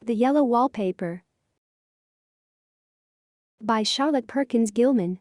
The Yellow Wallpaper by Charlotte Perkins Gilman.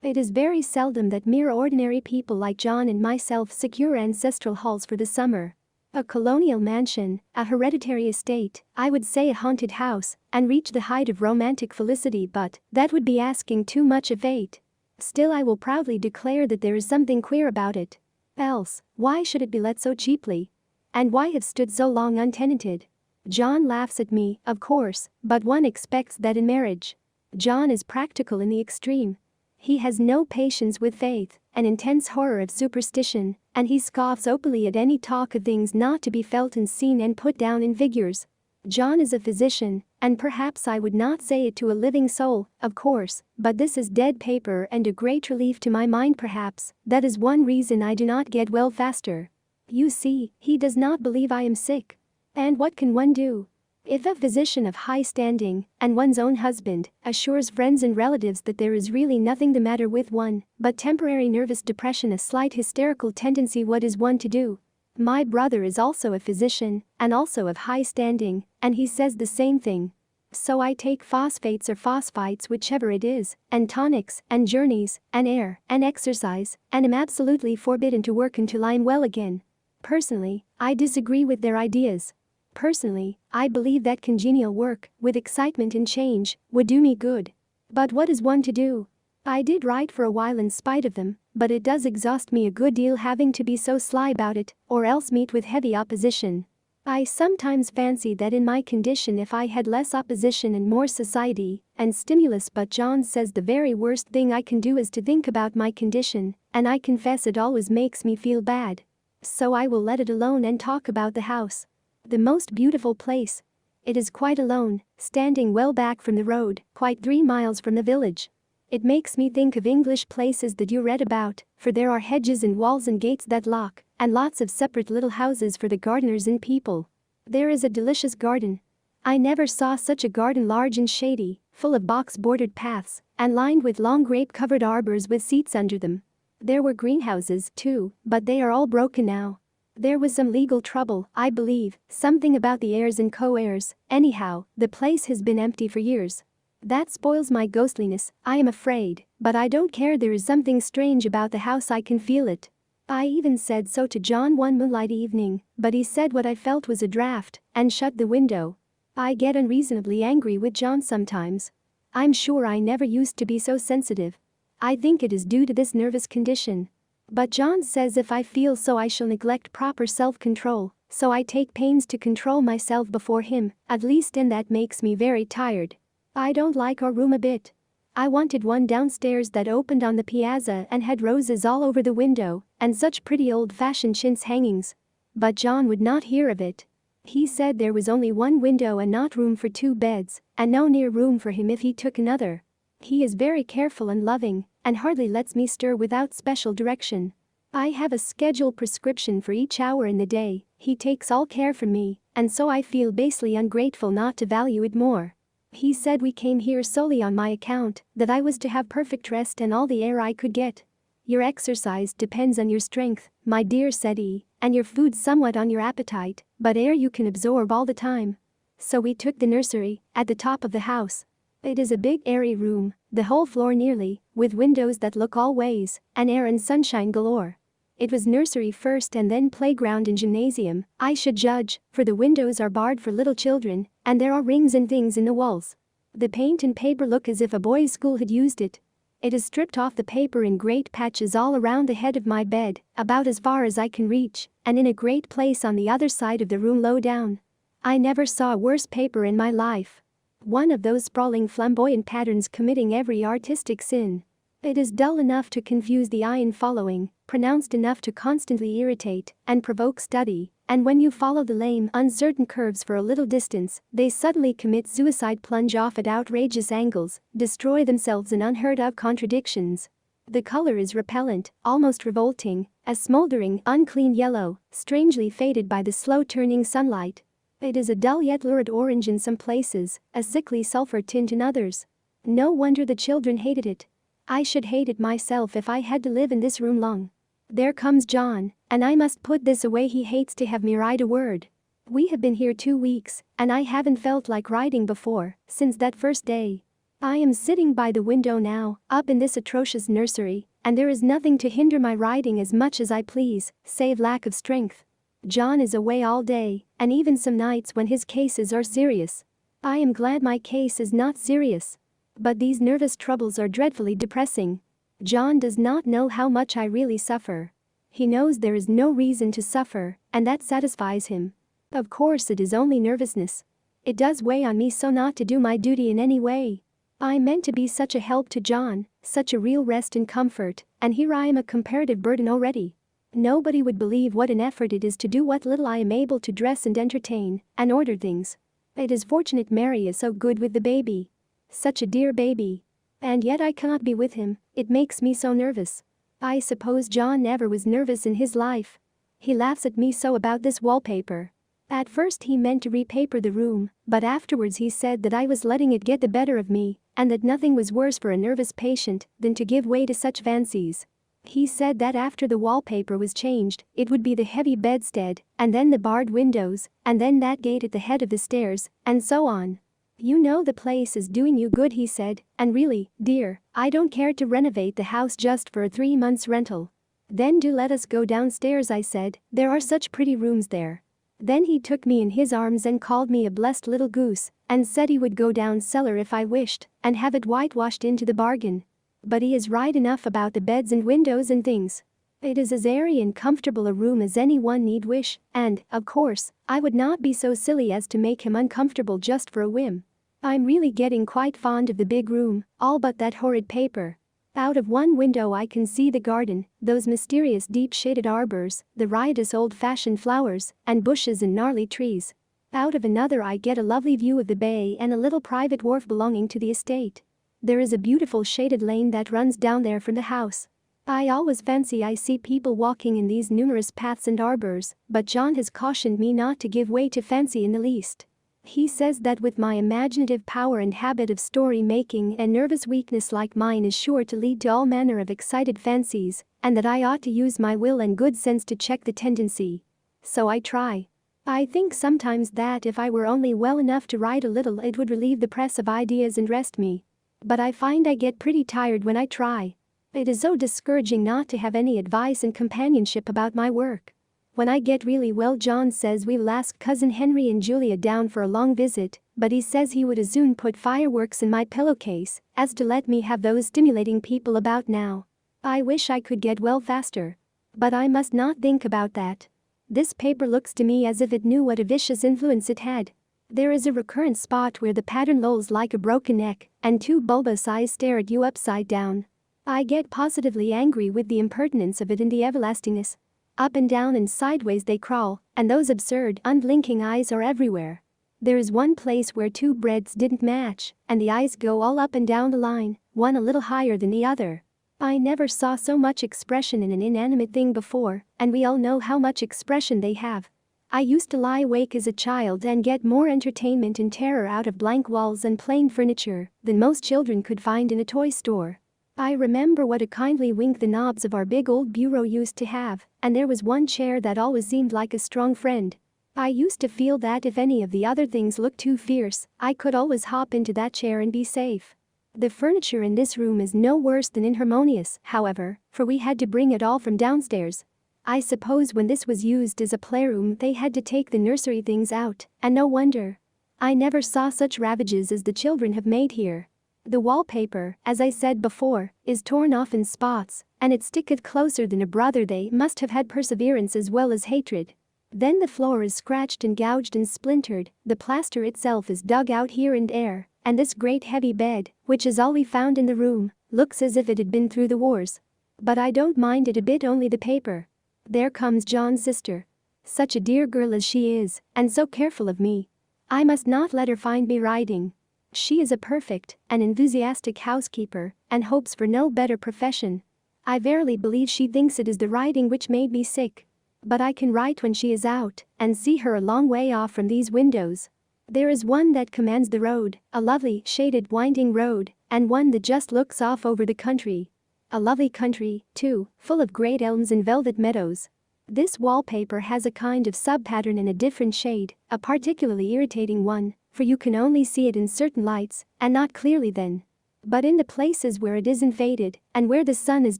It is very seldom that mere ordinary people like John and myself secure ancestral halls for the summer. A colonial mansion, a hereditary estate, I would say a haunted house, and reach the height of romantic felicity, but that would be asking too much of fate. Still, I will proudly declare that there is something queer about it. Else, why should it be let so cheaply? And why have stood so long untenanted? John laughs at me, of course, but one expects that in marriage. John is practical in the extreme. He has no patience with faith, an intense horror of superstition, and he scoffs openly at any talk of things not to be felt and seen and put down in figures. John is a physician, and perhaps I would not say it to a living soul, of course, but this is dead paper and a great relief to my mind perhaps. That is one reason I do not get well faster. You see, he does not believe I am sick. And what can one do? If a physician of high standing, and one's own husband, assures friends and relatives that there is really nothing the matter with one, but temporary nervous depression, a slight hysterical tendency, what is one to do? My brother is also a physician, and also of high standing, and he says the same thing. So I take phosphates or phosphites, whichever it is, and tonics, and journeys, and air, and exercise, and am absolutely forbidden to work until I am well again. Personally, I disagree with their ideas. Personally, I believe that congenial work, with excitement and change, would do me good. But what is one to do? I did write for a while in spite of them, but it does exhaust me a good deal having to be so sly about it, or else meet with heavy opposition. I sometimes fancy that in my condition, if I had less opposition and more society and stimulus, but John says the very worst thing I can do is to think about my condition, and I confess it always makes me feel bad. So I will let it alone and talk about the house. The most beautiful place. It is quite alone, standing well back from the road, quite 3 miles from the village. It makes me think of English places that you read about, for there are hedges and walls and gates that lock, and lots of separate little houses for the gardeners and people. There is a delicious garden. I never saw such a garden, large and shady, full of box-bordered paths, and lined with long grape-covered arbors with seats under them. There were greenhouses, too, but they are all broken now. There was some legal trouble, I believe, something about the heirs and co-heirs. Anyhow, the place has been empty for years. That spoils my ghostliness, I am afraid, but I don't care. There is something strange about the house, I can feel it. I even said so to John one moonlight evening, but he said what I felt was a draft, and shut the window. I get unreasonably angry with John sometimes. I'm sure I never used to be so sensitive. I think it is due to this nervous condition. But John says if I feel so I shall neglect proper self-control, so I take pains to control myself before him, at least, and that makes me very tired. I don't like our room a bit. I wanted one downstairs that opened on the piazza and had roses all over the window, and such pretty old-fashioned chintz hangings. But John would not hear of it. He said there was only one window and not room for 2 beds, and no near room for him if he took another. He is very careful and loving, and hardly lets me stir without special direction. I have a scheduled prescription for each hour in the day. He takes all care for me, and so I feel basely ungrateful not to value it more. He said we came here solely on my account, that I was to have perfect rest and all the air I could get. Your exercise depends on your strength, my dear, said he, and your food somewhat on your appetite, but air you can absorb all the time. So we took the nursery, at the top of the house. It is a big airy room, the whole floor nearly, with windows that look all ways, and air and sunshine galore. It was nursery first and then playground and gymnasium, I should judge, for the windows are barred for little children, and there are rings and things in the walls. The paint and paper look as if a boys' school had used it. It is stripped off the paper in great patches all around the head of my bed, about as far as I can reach, and in a great place on the other side of the room low down. I never saw worse paper in my life. One of those sprawling flamboyant patterns committing every artistic sin. It is dull enough to confuse the eye in following, pronounced enough to constantly irritate and provoke study, and when you follow the lame, uncertain curves for a little distance, they suddenly commit suicide, plunge off at outrageous angles, destroy themselves in unheard-of contradictions. The color is repellent, almost revolting, a smoldering, unclean yellow, strangely faded by the slow-turning sunlight. It is a dull yet lurid orange in some places, a sickly sulfur tint in others. No wonder the children hated it. I should hate it myself if I had to live in this room long. There comes John, and I must put this away. He hates to have me write a word. We have been here 2 weeks, and I haven't felt like writing before, since that first day. I am sitting by the window now, up in this atrocious nursery, and there is nothing to hinder my writing as much as I please, save lack of strength. John is away all day, and even some nights when his cases are serious. I am glad my case is not serious. But these nervous troubles are dreadfully depressing. John does not know how much I really suffer. He knows there is no reason to suffer, and that satisfies him. Of course it is only nervousness. It does weigh on me so not to do my duty in any way. I meant to be such a help to John, such a real rest and comfort, and here I am a comparative burden already. Nobody would believe what an effort it is to do what little I am able to dress and entertain, and order things. It is fortunate Mary is so good with the baby. Such a dear baby. And yet I cannot be with him, it makes me so nervous. I suppose John never was nervous in his life. He laughs at me so about this wallpaper. At first he meant to repaper the room, but afterwards he said that I was letting it get the better of me, and that nothing was worse for a nervous patient than to give way to such fancies. He said that after the wallpaper was changed, it would be the heavy bedstead, and then the barred windows, and then that gate at the head of the stairs, and so on. You know the place is doing you good, he said, and really, dear, I don't care to renovate the house just for a 3 months rental. Then do let us go downstairs, I said, there are such pretty rooms there. Then he took me in his arms and called me a blessed little goose, and said he would go down cellar if I wished, and have it whitewashed into the bargain. But he is right enough about the beds and windows and things. It is as airy and comfortable a room as anyone need wish, and, of course, I would not be so silly as to make him uncomfortable just for a whim. I'm really getting quite fond of the big room, all but that horrid paper. Out of one window I can see the garden, those mysterious deep-shaded arbors, the riotous old-fashioned flowers, and bushes and gnarly trees. Out of another I get a lovely view of the bay and a little private wharf belonging to the estate. There is a beautiful shaded lane that runs down there from the house. I always fancy I see people walking in these numerous paths and arbors, but John has cautioned me not to give way to fancy in the least. He says that with my imaginative power and habit of story-making, a nervous weakness like mine is sure to lead to all manner of excited fancies, and that I ought to use my will and good sense to check the tendency. So I try. I think sometimes that if I were only well enough to write a little it would relieve the press of ideas and rest me. But I find I get pretty tired when I try. It is so discouraging not to have any advice and companionship about my work. When I get really well, John says we will ask Cousin Henry and Julia down for a long visit, but he says he would as soon put fireworks in my pillowcase as to let me have those stimulating people about now. I wish I could get well faster. But I must not think about that. This paper looks to me as if it knew what a vicious influence it had. There is a recurrent spot where the pattern lolls like a broken neck, and 2 bulbous eyes stare at you upside down. I get positively angry with the impertinence of it and the everlastingness. Up and down and sideways they crawl, and those absurd, unblinking eyes are everywhere. There is one place where 2 breads didn't match, and the eyes go all up and down the line, one a little higher than the other. I never saw so much expression in an inanimate thing before, and we all know how much expression they have. I used to lie awake as a child and get more entertainment and terror out of blank walls and plain furniture than most children could find in a toy store. I remember what a kindly wink the knobs of our big old bureau used to have, and there was one chair that always seemed like a strong friend. I used to feel that if any of the other things looked too fierce, I could always hop into that chair and be safe. The furniture in this room is no worse than inharmonious, however, for we had to bring it all from downstairs. I suppose when this was used as a playroom they had to take the nursery things out, and no wonder. I never saw such ravages as the children have made here. The wallpaper, as I said before, is torn off in spots, and it sticketh closer than a brother. They must have had perseverance as well as hatred. Then the floor is scratched and gouged and splintered, the plaster itself is dug out here and there, and this great heavy bed, which is all we found in the room, looks as if it had been through the wars. But I don't mind it a bit, only the paper. There comes John's sister. Such a dear girl as she is, and so careful of me. I must not let her find me writing. She is a perfect, an enthusiastic housekeeper, and hopes for no better profession. I verily believe she thinks it is the writing which made me sick. But I can write when she is out, and see her a long way off from these windows. There is one that commands the road, a lovely, shaded, winding road, and one that just looks off over the country. A lovely country, too, full of great elms and velvet meadows. This wallpaper has a kind of sub-pattern in a different shade, a particularly irritating one, for you can only see it in certain lights, and not clearly then. But in the places where it isn't faded, and where the sun is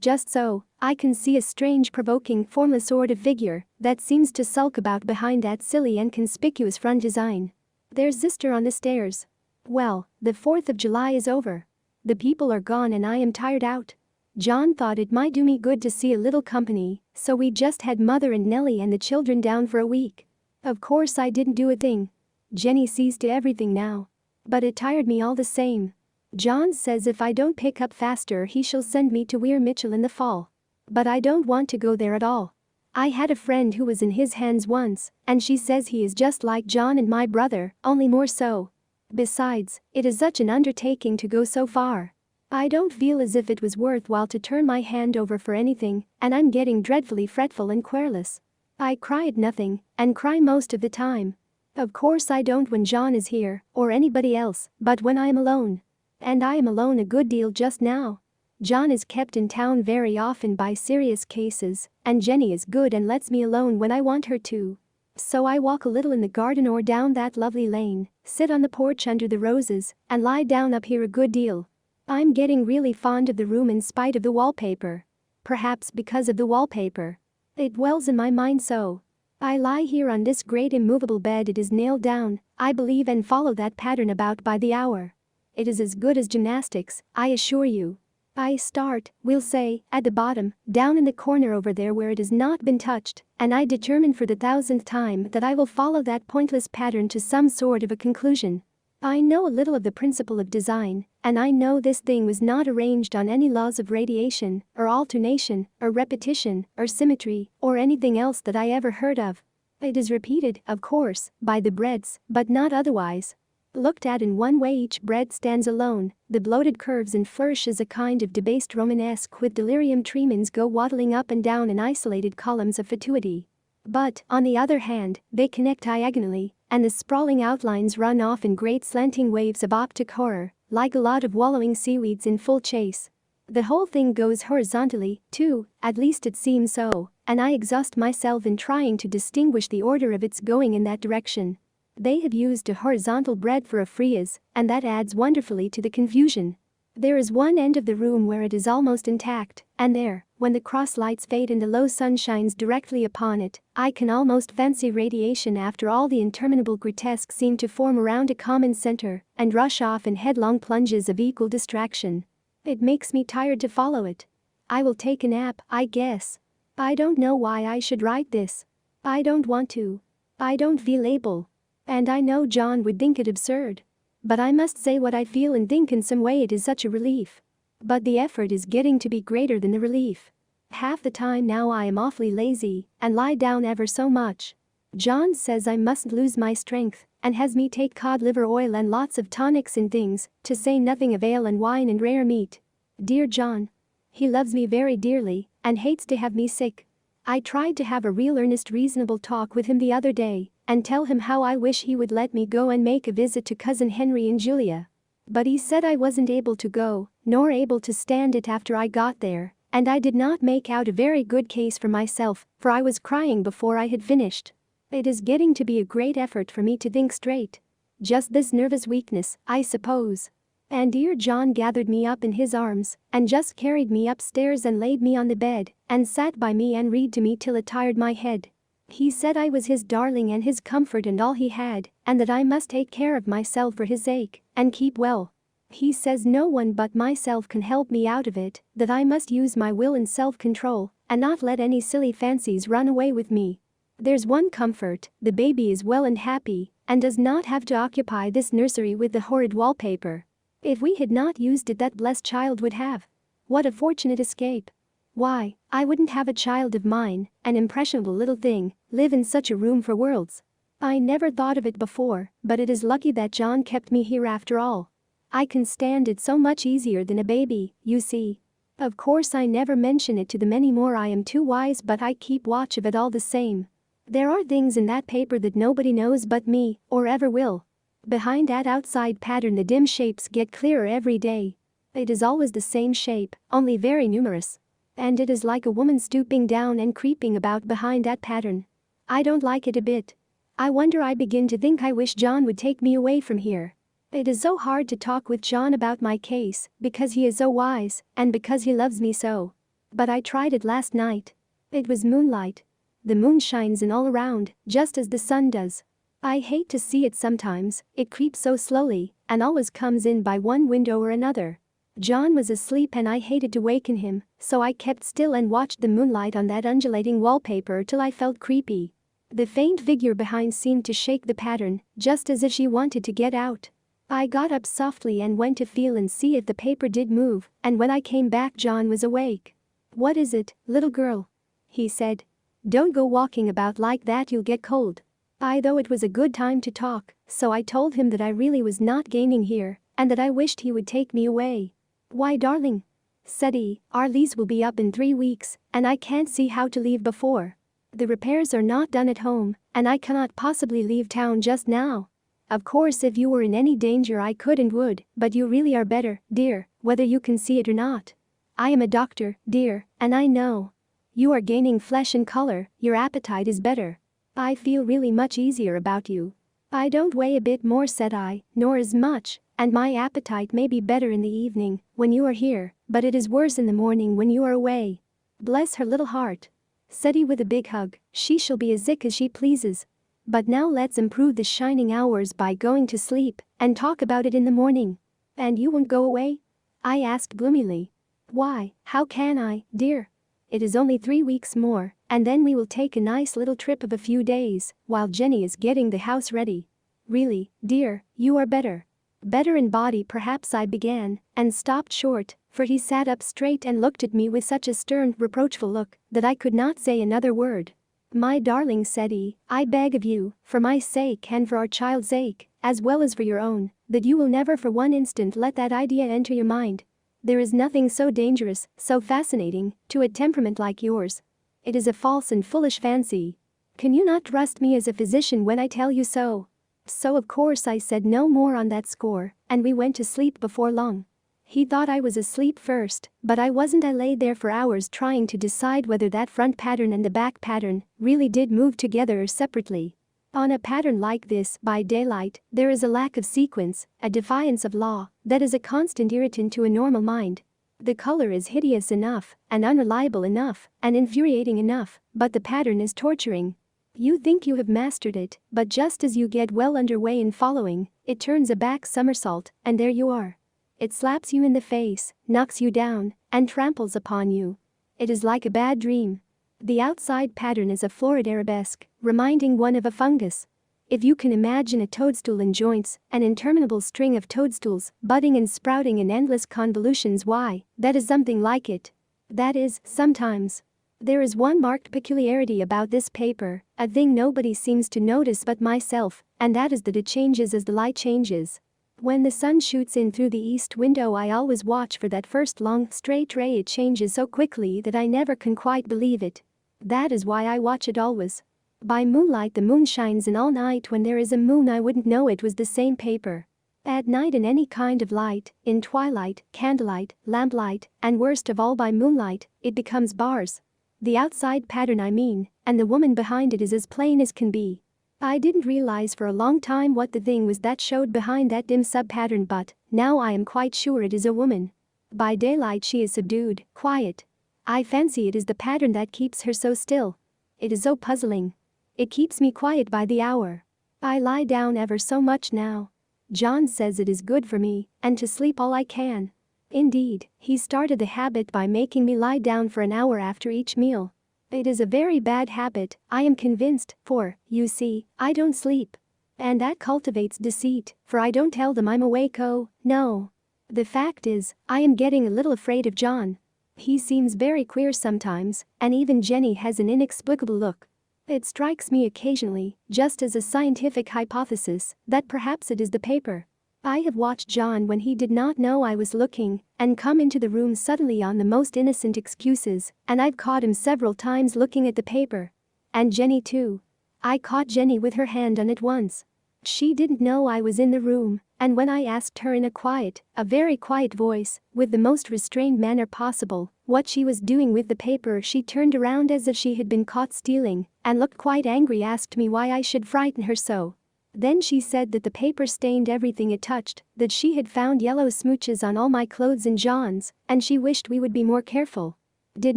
just so, I can see a strange, provoking, formless sort of figure that seems to sulk about behind that silly and conspicuous front design. There's Sister on the stairs. Well, the 4th of July is over. The people are gone and I am tired out. John thought it might do me good to see a little company, so we just had Mother and Nellie and the children down for a week. Of course I didn't do a thing. Jenny sees to everything now. But it tired me all the same. John says if I don't pick up faster he shall send me to Weir Mitchell in the fall. But I don't want to go there at all. I had a friend who was in his hands once, and she says he is just like John and my brother, only more so. Besides, it is such an undertaking to go so far. I don't feel as if it was worthwhile to turn my hand over for anything, and I'm getting dreadfully fretful and querulous. I cry at nothing, and cry most of the time. Of course I don't when John is here, or anybody else, but when I am alone. And I am alone a good deal just now. John is kept in town very often by serious cases, and Jenny is good and lets me alone when I want her to. So I walk a little in the garden or down that lovely lane, sit on the porch under the roses, and lie down up here a good deal. I'm getting really fond of the room in spite of the wallpaper. Perhaps because of the wallpaper. It dwells in my mind so. I lie here on this great immovable bed, it is nailed down, I believe, and follow that pattern about by the hour. It is as good as gymnastics, I assure you. I start, we'll say, at the bottom, down in the corner over there where it has not been touched, and I determine for the 1000th time that I will follow that pointless pattern to some sort of a conclusion. I know a little of the principle of design, and I know this thing was not arranged on any laws of radiation, or alternation, or repetition, or symmetry, or anything else that I ever heard of. It is repeated, of course, by the breadths, but not otherwise. Looked at in one way each breadth stands alone, the bloated curves and flourishes a kind of debased Romanesque with delirium tremens go waddling up and down in isolated columns of fatuity. But, on the other hand, they connect diagonally, and the sprawling outlines run off in great slanting waves of optic horror, like a lot of wallowing seaweeds in full chase. The whole thing goes horizontally, too, at least it seems so, and I exhaust myself in trying to distinguish the order of its going in that direction. They have used a horizontal bread for a frieze, and that adds wonderfully to the confusion. There is one end of the room where it is almost intact, and there, when the cross lights fade and the low sun shines directly upon it, I can almost fancy radiation after all the interminable grotesque seem to form around a common center and rush off in headlong plunges of equal distraction. It makes me tired to follow it. I will take a nap, I guess. I don't know why I should write this. I don't want to. I don't feel able. And I know John would think it absurd. But I must say what I feel and think in some way it is such a relief. But the effort is getting to be greater than the relief. Half the time now I am awfully lazy and lie down ever so much. John says I mustn't lose my strength and has me take cod liver oil and lots of tonics and things, to say nothing of ale and wine and rare meat. Dear John. He loves me very dearly and hates to have me sick. I tried to have a real earnest reasonable talk with him the other day and tell him how I wish he would let me go and make a visit to Cousin Henry and Julia. But he said I wasn't able to go, nor able to stand it after I got there, and I did not make out a very good case for myself, for I was crying before I had finished. It is getting to be a great effort for me to think straight. Just this nervous weakness, I suppose. And dear John gathered me up in his arms, and just carried me upstairs and laid me on the bed, and sat by me and read to me till it tired my head. He said I was his darling and his comfort and all he had, and that I must take care of myself for his sake, and keep well. He says no one but myself can help me out of it, that I must use my will and self-control, and not let any silly fancies run away with me. There's one comfort, the baby is well and happy, and does not have to occupy this nursery with the horrid wallpaper. If we had not used it, that blessed child would have. What a fortunate escape. Why, I wouldn't have a child of mine, an impressionable little thing, live in such a room for worlds. I never thought of it before, but it is lucky that John kept me here after all. I can stand it so much easier than a baby, you see. Of course I never mention it to them anymore, I am too wise, but I keep watch of it all the same. There are things in that paper that nobody knows but me, or ever will. Behind that outside pattern the dim shapes get clearer every day. It is always the same shape, only very numerous. And it is like a woman stooping down and creeping about behind that pattern. I don't like it a bit. I wonder, I begin to think I wish John would take me away from here. It is so hard to talk with John about my case, because he is so wise, and because he loves me so. But I tried it last night. It was moonlight. The moon shines in all around, just as the sun does. I hate to see it sometimes, it creeps so slowly, and always comes in by one window or another. John was asleep and I hated to waken him, so I kept still and watched the moonlight on that undulating wallpaper till I felt creepy. The faint figure behind seemed to shake the pattern, just as if she wanted to get out. I got up softly and went to feel and see if the paper did move, and when I came back John was awake. "What is it, little girl?" he said. "Don't go walking about like that, you'll get cold." I thought it was a good time to talk, so I told him that I really was not gaining here, and that I wished he would take me away. "Why, darling," said he, "our lease will be up in 3 weeks, and I can't see how to leave before. The repairs are not done at home, and I cannot possibly leave town just now. Of course if you were in any danger I could and would, but you really are better, dear, whether you can see it or not. I am a doctor, dear, and I know. You are gaining flesh and color, your appetite is better. I feel really much easier about you. I don't weigh a bit more," said I, "nor as much, and my appetite may be better in the evening, when you are here, but it is worse in the morning when you are away." "Bless her little heart," said he with a big hug, "she shall be as sick as she pleases. But now let's improve the shining hours by going to sleep, and talk about it in the morning." "And you won't go away?" I asked gloomily. "Why, how can I, dear? It is only 3 weeks more, and then we will take a nice little trip of a few days, while Jenny is getting the house ready." "Really, dear, you are better." "Better in body perhaps," I began, and stopped short, for he sat up straight and looked at me with such a stern, reproachful look, that I could not say another word. "My darling," said he, "I beg of you, for my sake and for our child's sake, as well as for your own, that you will never for one instant let that idea enter your mind. There is nothing so dangerous, so fascinating, to a temperament like yours. It is a false and foolish fancy. Can you not trust me as a physician when I tell you so?" So of course I said no more on that score, and we went to sleep before long. He thought I was asleep first, but I wasn't. I lay there for hours trying to decide whether that front pattern and the back pattern really did move together or separately. On a pattern like this, by daylight, there is a lack of sequence, a defiance of law, that is a constant irritant to a normal mind. The color is hideous enough, and unreliable enough, and infuriating enough, but the pattern is torturing. You think you have mastered it, but just as you get well underway in following, it turns a back somersault, and there you are. It slaps you in the face, knocks you down, and tramples upon you. It is like a bad dream. The outside pattern is a florid arabesque, reminding one of a fungus. If you can imagine a toadstool in joints, an interminable string of toadstools, budding and sprouting in endless convolutions, why, that is something like it. That is, sometimes. There is one marked peculiarity about this paper, a thing nobody seems to notice but myself, and that is that it changes as the light changes. When the sun shoots in through the east window I always watch for that first long, straight ray. It changes so quickly that I never can quite believe it. That is why I watch it always. By moonlight the moon shines, and all night when there is a moon I wouldn't know it was the same paper. At night in any kind of light, in twilight, candlelight, lamplight, and worst of all by moonlight, it becomes bars. The outside pattern I mean, and the woman behind it is as plain as can be. I didn't realize for a long time what the thing was that showed behind that dim sub-pattern, but now I am quite sure it is a woman. By daylight she is subdued, quiet. I fancy it is the pattern that keeps her so still. It is so puzzling. It keeps me quiet by the hour. I lie down ever so much now. John says it is good for me, and to sleep all I can. Indeed, he started the habit by making me lie down for an hour after each meal. It is a very bad habit, I am convinced, for, you see, I don't sleep. And that cultivates deceit, for I don't tell them I'm awake. Oh, no. The fact is, I am getting a little afraid of John. He seems very queer sometimes, and even Jenny has an inexplicable look. It strikes me occasionally, just as a scientific hypothesis, that perhaps it is the paper. I have watched John when he did not know I was looking, and come into the room suddenly on the most innocent excuses, and I've caught him several times looking at the paper. And Jenny too. I caught Jenny with her hand on it once. She didn't know I was in the room, and when I asked her in a very quiet voice, with the most restrained manner possible, what she was doing with the paper, she turned around as if she had been caught stealing, and looked quite angry, asked me why I should frighten her so. Then she said that the paper stained everything it touched, that she had found yellow smooches on all my clothes and John's, and she wished we would be more careful. Did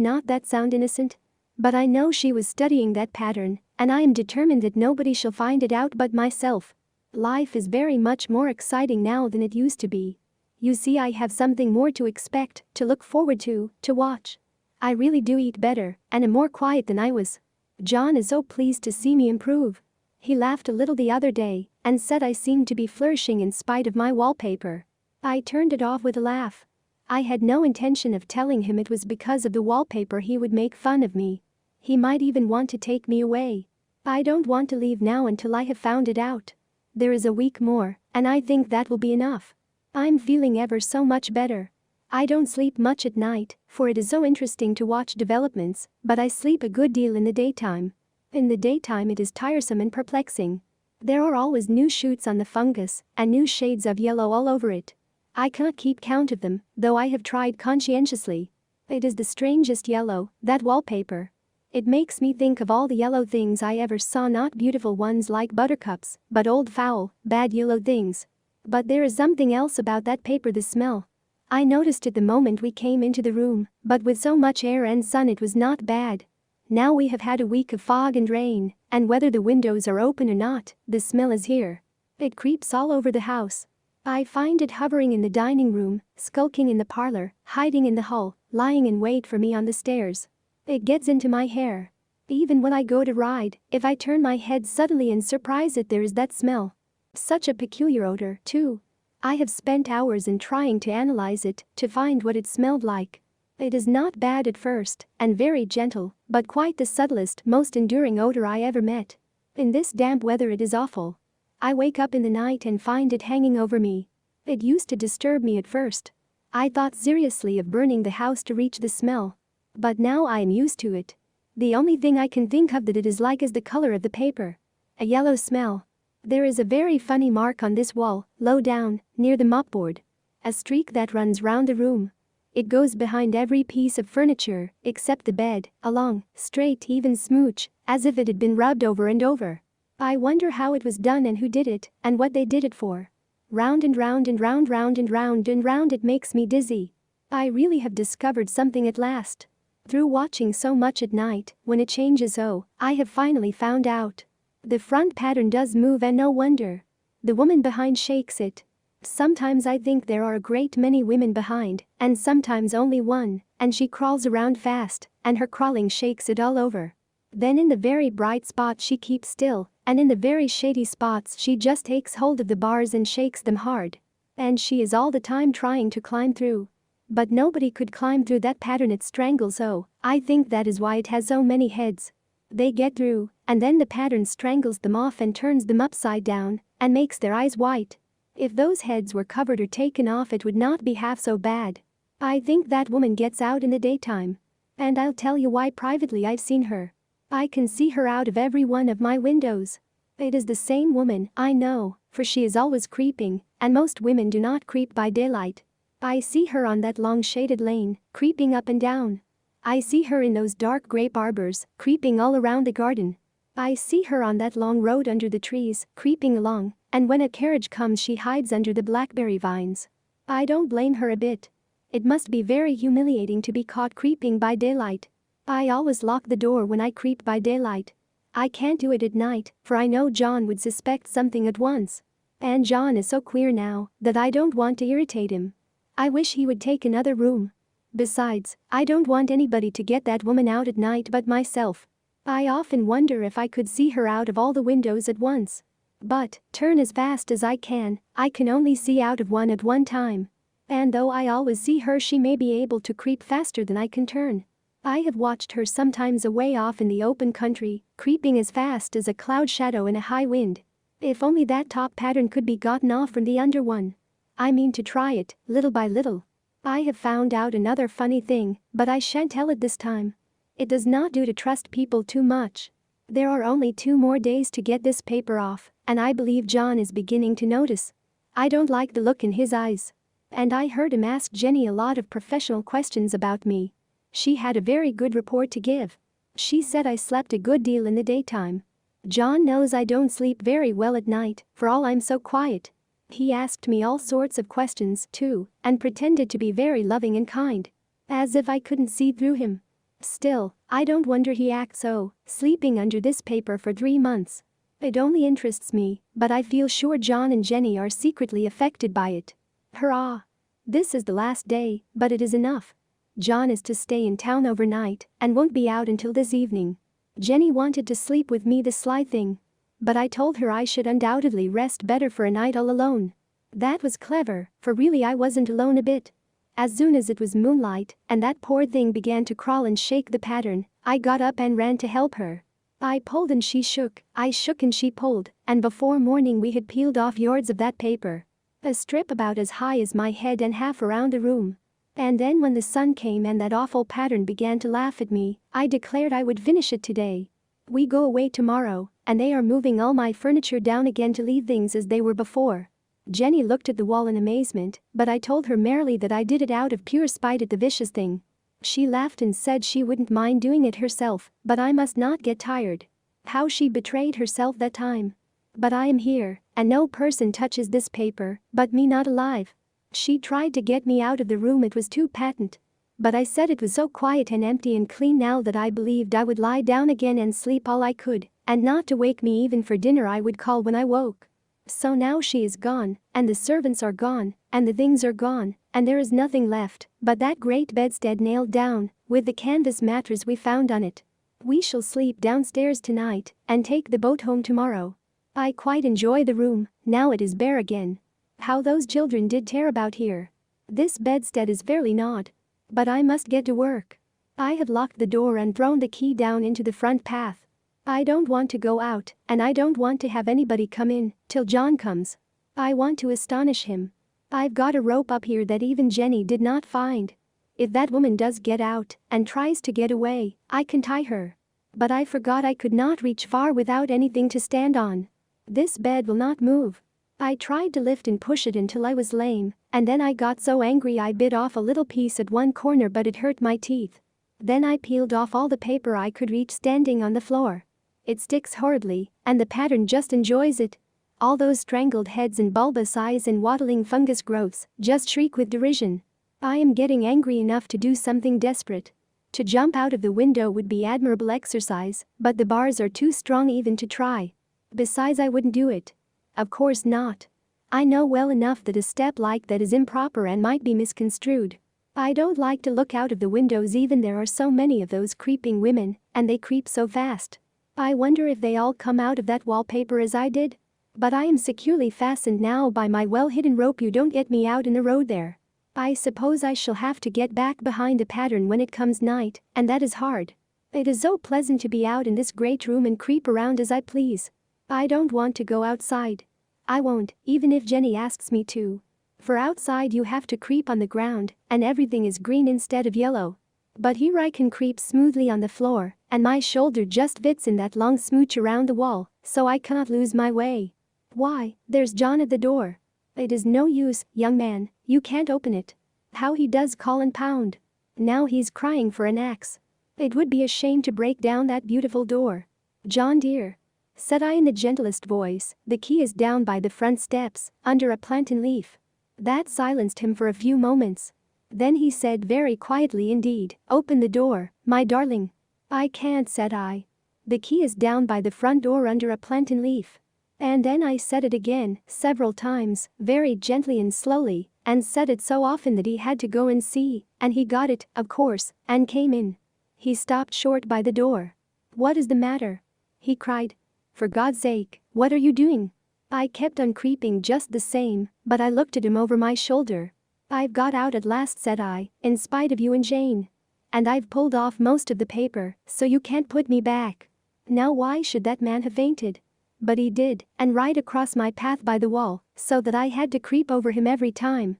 not that sound innocent? But I know she was studying that pattern, and I am determined that nobody shall find it out but myself. Life is very much more exciting now than it used to be. You see, I have something more to expect, to look forward to watch. I really do eat better and am more quiet than I was. John is so pleased to see me improve. He laughed a little the other day and said I seemed to be flourishing in spite of my wallpaper. I turned it off with a laugh. I had no intention of telling him it was because of the wallpaper he would make fun of me. He might even want to take me away. I don't want to leave now until I have found it out. There is a week more, and I think that will be enough. I'm feeling ever so much better. I don't sleep much at night, for it is so interesting to watch developments, but I sleep a good deal in the daytime. In the daytime it is tiresome and perplexing. There are always new shoots on the fungus, and new shades of yellow all over it. I cannot keep count of them, though I have tried conscientiously. It is the strangest yellow, that wallpaper. It makes me think of all the yellow things I ever saw, not beautiful ones like buttercups, but old foul, bad yellow things. But there is something else about that paper, the smell. I noticed it the moment we came into the room, but with so much air and sun it was not bad. Now we have had a week of fog and rain, and whether the windows are open or not, the smell is here. It creeps all over the house. I find it hovering in the dining room, skulking in the parlor, hiding in the hall, lying in wait for me on the stairs. It gets into my hair. Even when I go to ride, if I turn my head suddenly and surprise it, there is that smell. Such a peculiar odor, too. I have spent hours in trying to analyze it, to find what it smelled like. It is not bad at first, and very gentle, but quite the subtlest, most enduring odor I ever met. In this damp weather it is awful. I wake up in the night and find it hanging over me. It used to disturb me at first. I thought seriously of burning the house to reach the smell. But now I am used to it. The only thing I can think of that it is like is the color of the paper. A yellow smell. There is a very funny mark on this wall, low down, near the mopboard. A streak that runs round the room. It goes behind every piece of furniture, except the bed, a long, straight, even smooch, as if it had been rubbed over and over. I wonder how it was done and who did it, and what they did it for. Round and round and round, round and round and round, it makes me dizzy. I really have discovered something at last. Through watching so much at night, when it changes, I have finally found out. The front pattern does move, and no wonder. The woman behind shakes it. Sometimes I think there are a great many women behind, and sometimes only one, and she crawls around fast, and her crawling shakes it all over. Then in the very bright spots she keeps still, and in the very shady spots she just takes hold of the bars and shakes them hard. And she is all the time trying to climb through. But nobody could climb through that pattern, it strangles. I think that is why it has so many heads. They get through, and then the pattern strangles them off and turns them upside down, and makes their eyes white. If those heads were covered or taken off, it would not be half so bad. I think that woman gets out in the daytime. And I'll tell you why. Privately I've seen her. I can see her out of every one of my windows. It is the same woman, I know, for she is always creeping, and most women do not creep by daylight. I see her on that long shaded lane, creeping up and down. I see her in those dark grape arbors, creeping all around the garden. I see her on that long road under the trees, creeping along, and when a carriage comes she hides under the blackberry vines. I don't blame her a bit. It must be very humiliating to be caught creeping by daylight. I always lock the door when I creep by daylight. I can't do it at night, for I know John would suspect something at once. And John is so queer now that I don't want to irritate him. I wish he would take another room. Besides, I don't want anybody to get that woman out at night but myself. I often wonder if I could see her out of all the windows at once. But, turn as fast as I can only see out of one at one time. And though I always see her, she may be able to creep faster than I can turn. I have watched her sometimes away off in the open country, creeping as fast as a cloud shadow in a high wind. If only that top pattern could be gotten off from the under one. I mean to try it, little by little. I have found out another funny thing, but I shan't tell it this time. It does not do to trust people too much. There are only 2 more days to get this paper off, and I believe John is beginning to notice. I don't like the look in his eyes. And I heard him ask Jenny a lot of professional questions about me. She had a very good report to give. She said I slept a good deal in the daytime. John knows I don't sleep very well at night, for all I'm so quiet. He asked me all sorts of questions, too, and pretended to be very loving and kind. As if I couldn't see through him. Still, I don't wonder he acts so, sleeping under this paper for 3 months. It only interests me, but I feel sure John and Jenny are secretly affected by it. Hurrah! This is the last day, but it is enough. John is to stay in town overnight and won't be out until this evening. Jenny wanted to sleep with me, the sly thing. But I told her I should undoubtedly rest better for a night all alone. That was clever, for really I wasn't alone a bit. As soon as it was moonlight and that poor thing began to crawl and shake the pattern, I got up and ran to help her. I pulled and she shook, I shook and she pulled, and before morning we had peeled off yards of that paper. A strip about as high as my head and half around the room. And then when the sun came and that awful pattern began to laugh at me, I declared I would finish it today. We go away tomorrow, and they are moving all my furniture down again to leave things as they were before. Jenny looked at the wall in amazement, but I told her merely that I did it out of pure spite at the vicious thing. She laughed and said she wouldn't mind doing it herself, but I must not get tired. How she betrayed herself that time. But I am here, and no person touches this paper, but me not alive. She tried to get me out of the room, it was too patent. But I said it was so quiet and empty and clean now that I believed I would lie down again and sleep all I could, and not to wake me even for dinner I would call when I woke. So now she is gone, and the servants are gone, and the things are gone, and there is nothing left but that great bedstead nailed down, with the canvas mattress we found on it. We shall sleep downstairs tonight, and take the boat home tomorrow. I quite enjoy the room, now it is bare again. How those children did tear about here. This bedstead is fairly gnawed. But I must get to work. I have locked the door and thrown the key down into the front path. I don't want to go out, and I don't want to have anybody come in till John comes. I want to astonish him. I've got a rope up here that even Jenny did not find. If that woman does get out and tries to get away, I can tie her. But I forgot I could not reach far without anything to stand on. This bed will not move. I tried to lift and push it until I was lame, and then I got so angry I bit off a little piece at one corner, but it hurt my teeth. Then I peeled off all the paper I could reach standing on the floor. It sticks horribly, and the pattern just enjoys it. All those strangled heads and bulbous eyes and waddling fungus growths just shriek with derision. I am getting angry enough to do something desperate. To jump out of the window would be admirable exercise, but the bars are too strong even to try. Besides, I wouldn't do it. Of course not. I know well enough that a step like that is improper and might be misconstrued. I don't like to look out of the windows, even there are so many of those creeping women, and they creep so fast. I wonder if they all come out of that wallpaper as I did? But I am securely fastened now by my well-hidden rope. You don't get me out in the road there. I suppose I shall have to get back behind the pattern when it comes night, and that is hard. It is so pleasant to be out in this great room and creep around as I please. I don't want to go outside. I won't, even if Jenny asks me to. For outside you have to creep on the ground, and everything is green instead of yellow. But here I can creep smoothly on the floor, and my shoulder just fits in that long smooch around the wall, so I cannot lose my way. Why, there's John at the door. It is no use, young man, you can't open it. How he does call and pound. Now he's crying for an axe. It would be a shame to break down that beautiful door. John dear, said I in the gentlest voice, the key is down by the front steps, under a plantain leaf. That silenced him for a few moments. Then he said very quietly indeed, open the door, my darling. I can't, said I. The key is down by the front door under a plantain leaf. And then I said it again, several times, very gently and slowly, and said it so often that he had to go and see, and he got it, of course, and came in. He stopped short by the door. What is the matter? He cried. For God's sake, what are you doing? I kept on creeping just the same, but I looked at him over my shoulder. I've got out at last, said I, in spite of you and Jane. And I've pulled off most of the paper, so you can't put me back. Now why should that man have fainted? But he did, and right across my path by the wall, so that I had to creep over him every time.